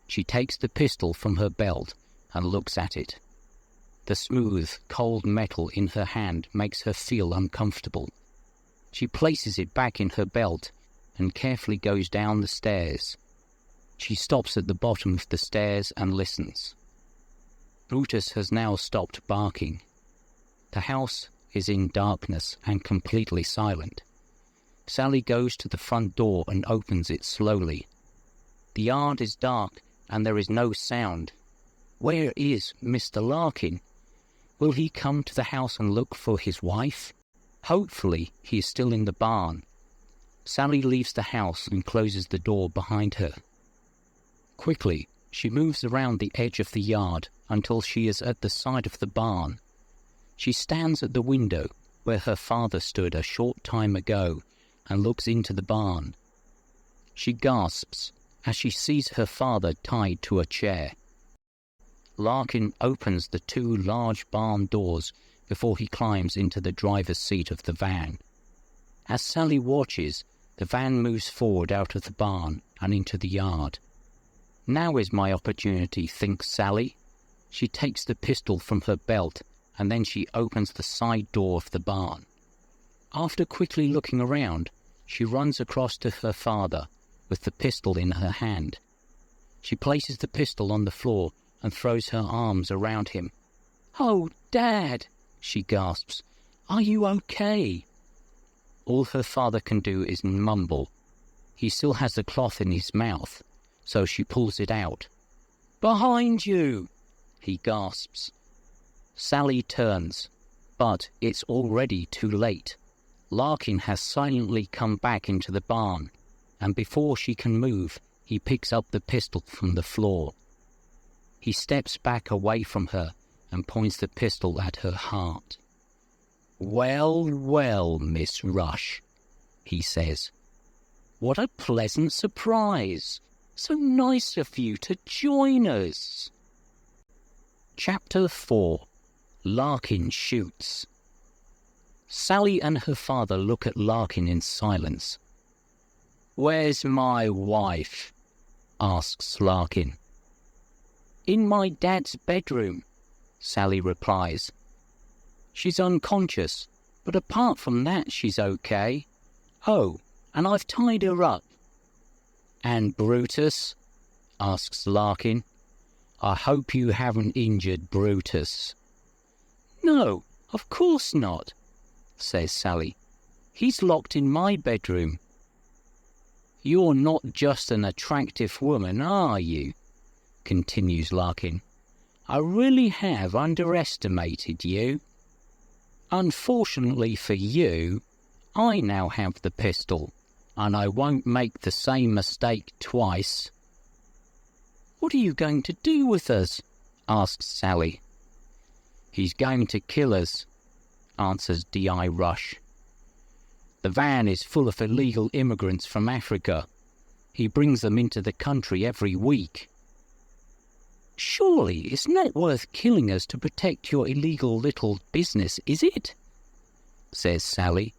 she takes the pistol from her belt and looks at it. The smooth, cold metal in her hand makes her feel uncomfortable. She places it back in her belt and carefully goes down the stairs. She stops at the bottom of the stairs and listens. Brutus has now stopped barking. The house is in darkness and completely silent. Sally goes to the front door and opens it slowly. The yard is dark and there is no sound. Where is Mr. Larkin? Will he come to the house and look for his wife? Hopefully he is still in the barn. Sally leaves the house and closes the door behind her. Quickly, she moves around the edge of the yard until she is at the side of the barn. She stands at the window where her father stood a short time ago and looks into the barn. She gasps as she sees her father tied to a chair. Larkin opens the two large barn doors before he climbs into the driver's seat of the van. As Sally watches, the van moves forward out of the barn and into the yard. Now is my opportunity, thinks Sally. She takes the pistol from her belt and then she opens the side door of the barn. After quickly looking around, she runs across to her father with the pistol in her hand. She places the pistol on the floor and throws her arms around him. "Oh, Dad," she gasps, "are you okay?" All her father can do is mumble. He still has the cloth in his mouth, so she pulls it out. "Behind you!" he gasps. Sally turns, but it's already too late. Larkin has silently come back into the barn, and before she can move, he picks up the pistol from the floor. He steps back away from her and points the pistol at her heart. "Well, well, Miss Rush," he says. "What a pleasant surprise. So nice of you to join us." Chapter 4. Larkin Shoots. Sally and her father look at Larkin in silence. "Where's my wife?" asks Larkin. "In my dad's bedroom," Sally replies. "She's unconscious, but apart from that she's okay. Oh, and I've tied her up." "And Brutus?" asks Larkin. "I hope you haven't injured Brutus." "No, of course not," says Sally. "He's locked in my bedroom." "You're not just an attractive woman, are you?" continues Larkin. "I really have underestimated you. Unfortunately for you, I now have the pistol, and I won't make the same mistake twice." "What are you going to do with us?" asks Sally. "He's going to kill us," answers D.I. Rush. "The van is full of illegal immigrants from Africa. He brings them into the country every week." "Surely it's not worth killing us to protect your illegal little business, is it?" says Sally.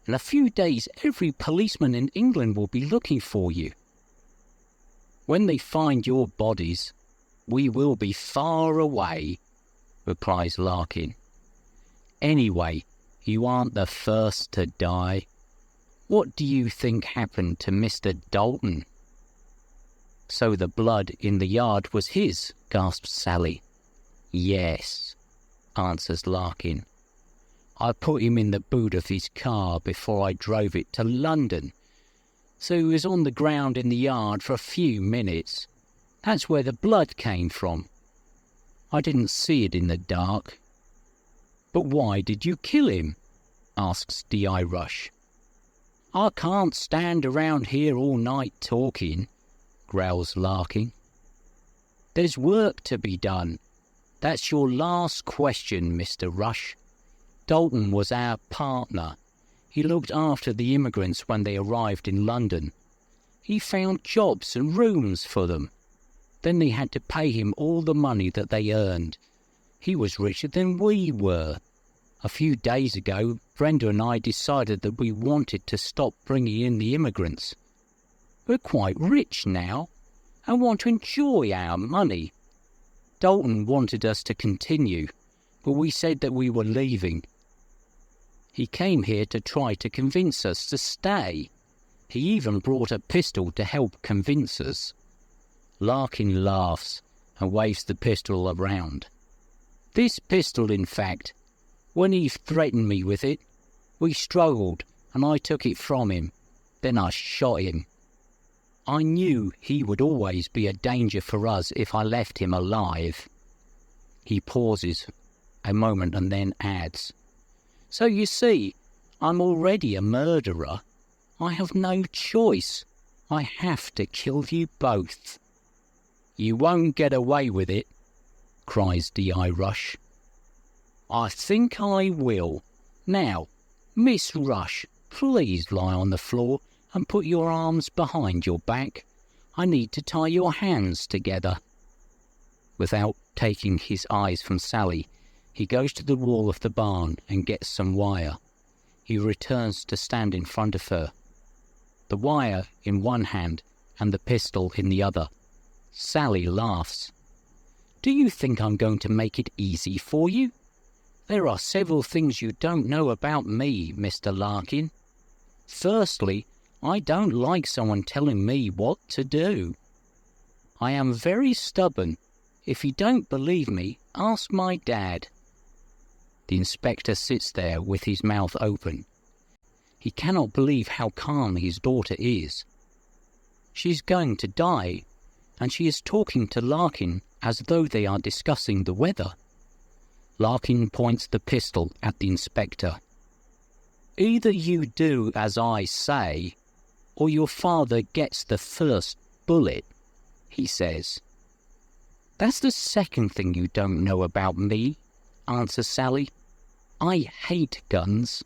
"In a few days every policeman in England will be looking for you. When they find your bodies, we will be far away," replies Larkin. Anyway, you aren't the first to die. What do you think happened to Mr. Dalton? So the blood in the yard was his, gasps Sally. Yes, answers Larkin. I put him in the boot of his car before I drove it to London. So he was on the ground in the yard for a few minutes. That's where the blood came from. I didn't see it in the dark. But why did you kill him? Asks D.I. Rush. I can't stand around here all night talking, growls Larkin. There's work to be done. That's your last question, Mr. Rush. Dalton was our partner. He looked after the immigrants when they arrived in London. He found jobs and rooms for them. Then they had to pay him all the money that they earned. He was richer than we were. A few days ago, Brenda and I decided that we wanted to stop bringing in the immigrants. We're quite rich now and want to enjoy our money. Dalton wanted us to continue, but we said that we were leaving. He came here to try to convince us to stay. He even brought a pistol to help convince us. Larkin laughs and waves the pistol around. This pistol, in fact, when he threatened me with it, we struggled and I took it from him. Then I shot him. I knew he would always be a danger for us if I left him alive. He pauses a moment and then adds, So you see, I'm already a murderer. I have no choice. I have to kill you both. You won't get away with it, cries D.I. Rush. I think I will. Now, Miss Rush, please lie on the floor and put your arms behind your back. I need to tie your hands together. Without taking his eyes from Sally, he goes to the wall of the barn and gets some wire. He returns to stand in front of her, the wire in one hand and the pistol in the other. Sally laughs. Do you think I'm going to make it easy for you? There are several things you don't know about me, Mr. Larkin. Firstly, I don't like someone telling me what to do. I am very stubborn. If you don't believe me, ask my dad. The inspector sits there with his mouth open. He cannot believe how calm his daughter is. She's going to die, and she is talking to Larkin as though they are discussing the weather. Larkin points the pistol at the inspector. Either you do as I say, or your father gets the first bullet, he says. That's the second thing you don't know about me, answers Sally. I hate guns.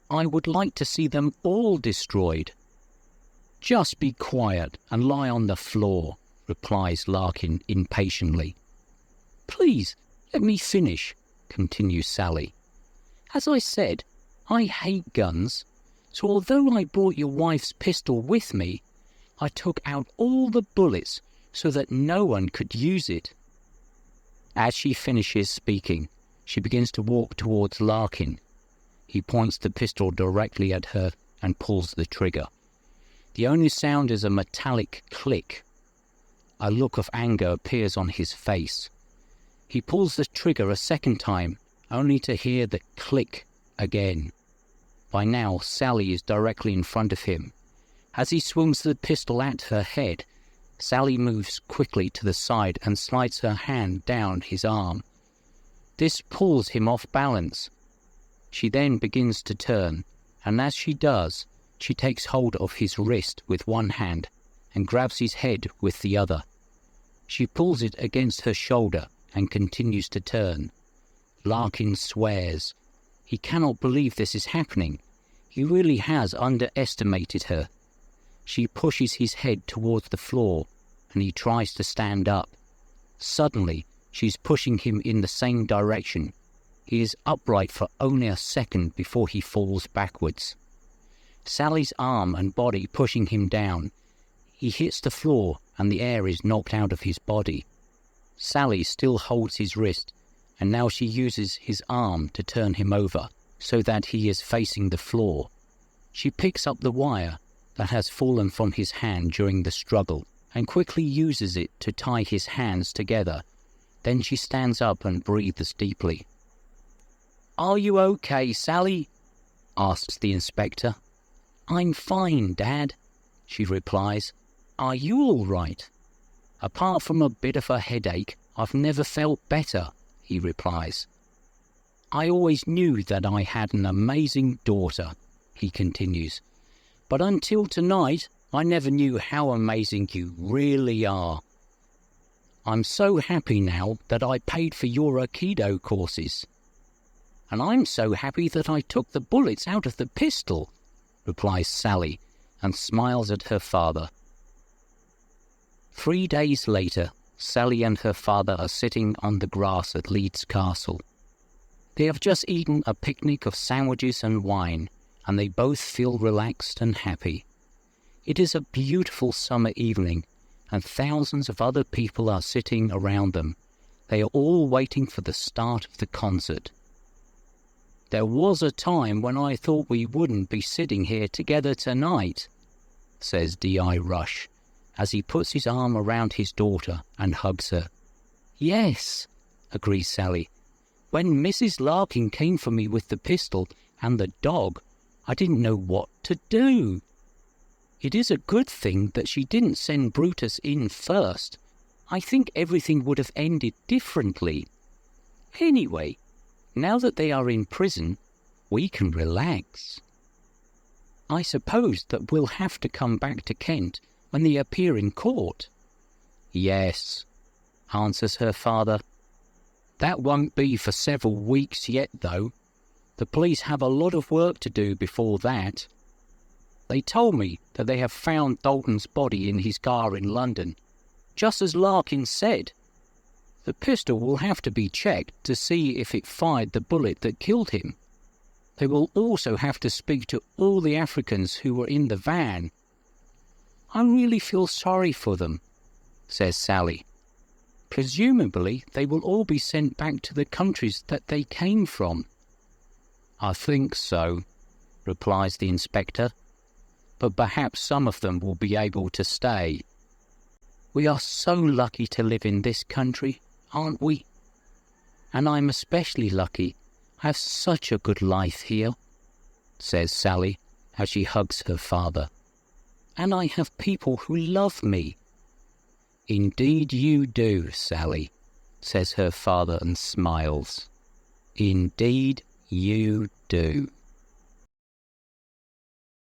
I would like to see them all destroyed. Just be quiet and lie on the floor, replies Larkin impatiently. Please, let me finish, continues Sally. As I said, I hate guns, so although I brought your wife's pistol with me, I took out all the bullets so that no one could use it. As she finishes speaking, she begins to walk towards Larkin. He points the pistol directly at her and pulls the trigger. The only sound is a metallic click. A look of anger appears on his face. He pulls the trigger a second time, only to hear the click again. By now, Sally is directly in front of him. As he swings the pistol at her head, Sally moves quickly to the side and slides her hand down his arm. This pulls him off balance. She then begins to turn, and as she does, she takes hold of his wrist with one hand and grabs his head with the other. She pulls it against her shoulder and continues to turn. Larkin swears. He cannot believe this is happening. He really has underestimated her. She pushes his head towards the floor, and he tries to stand up. Suddenly, she's pushing him in the same direction. He is upright for only a second before he falls backwards. Sally's arm and body pushing him down. He hits the floor and the air is knocked out of his body. Sally still holds his wrist and now she uses his arm to turn him over so that he is facing the floor. She picks up the wire that has fallen from his hand during the struggle and quickly uses it to tie his hands together. Then she stands up and breathes deeply. "Are you okay, Sally?" asks the inspector. "I'm fine, Dad," she replies. "Are you all right?" "Apart from a bit of a headache, I've never felt better," he replies. "I always knew that I had an amazing daughter," he continues. "But until tonight, I never knew how amazing you really are. I'm so happy now that I paid for your Aikido courses." "And I'm so happy that I took the bullets out of the pistol," replies Sally, and smiles at her father. 3 days later, Sally and her father are sitting on the grass at Leeds Castle. They have just eaten a picnic of sandwiches and wine, and they both feel relaxed and happy. It is a beautiful summer evening, and thousands of other people are sitting around them. They are all waiting for the start of the concert. "There was a time when I thought we wouldn't be sitting here together tonight," says D.I. Rush, as he puts his arm around his daughter and hugs her. "Yes," agrees Sally. "When Mrs. Larkin came for me with the pistol and the dog, I didn't know what to do. It is a good thing that she didn't send Brutus in first. I think everything would have ended differently. Anyway, now that they are in prison, we can relax. I suppose that we'll have to come back to Kent when they appear in court." "Yes," answers her father. "That won't be for several weeks yet, though. The police have a lot of work to do before that. They told me that they have found Dalton's body in his car in London, just as Larkin said. The pistol will have to be checked to see if it fired the bullet that killed him. They will also have to speak to all the Africans who were in the van. I really feel sorry for them," says Sally. "Presumably they will all be sent back to the countries that they came from." "I think so," replies the inspector. "But perhaps some of them will be able to stay." "We are so lucky to live in this country, aren't we? And I'm especially lucky. I have such a good life here," says Sally as she hugs her father. "And I have people who love me." "Indeed you do, Sally," says her father and smiles. "Indeed you do."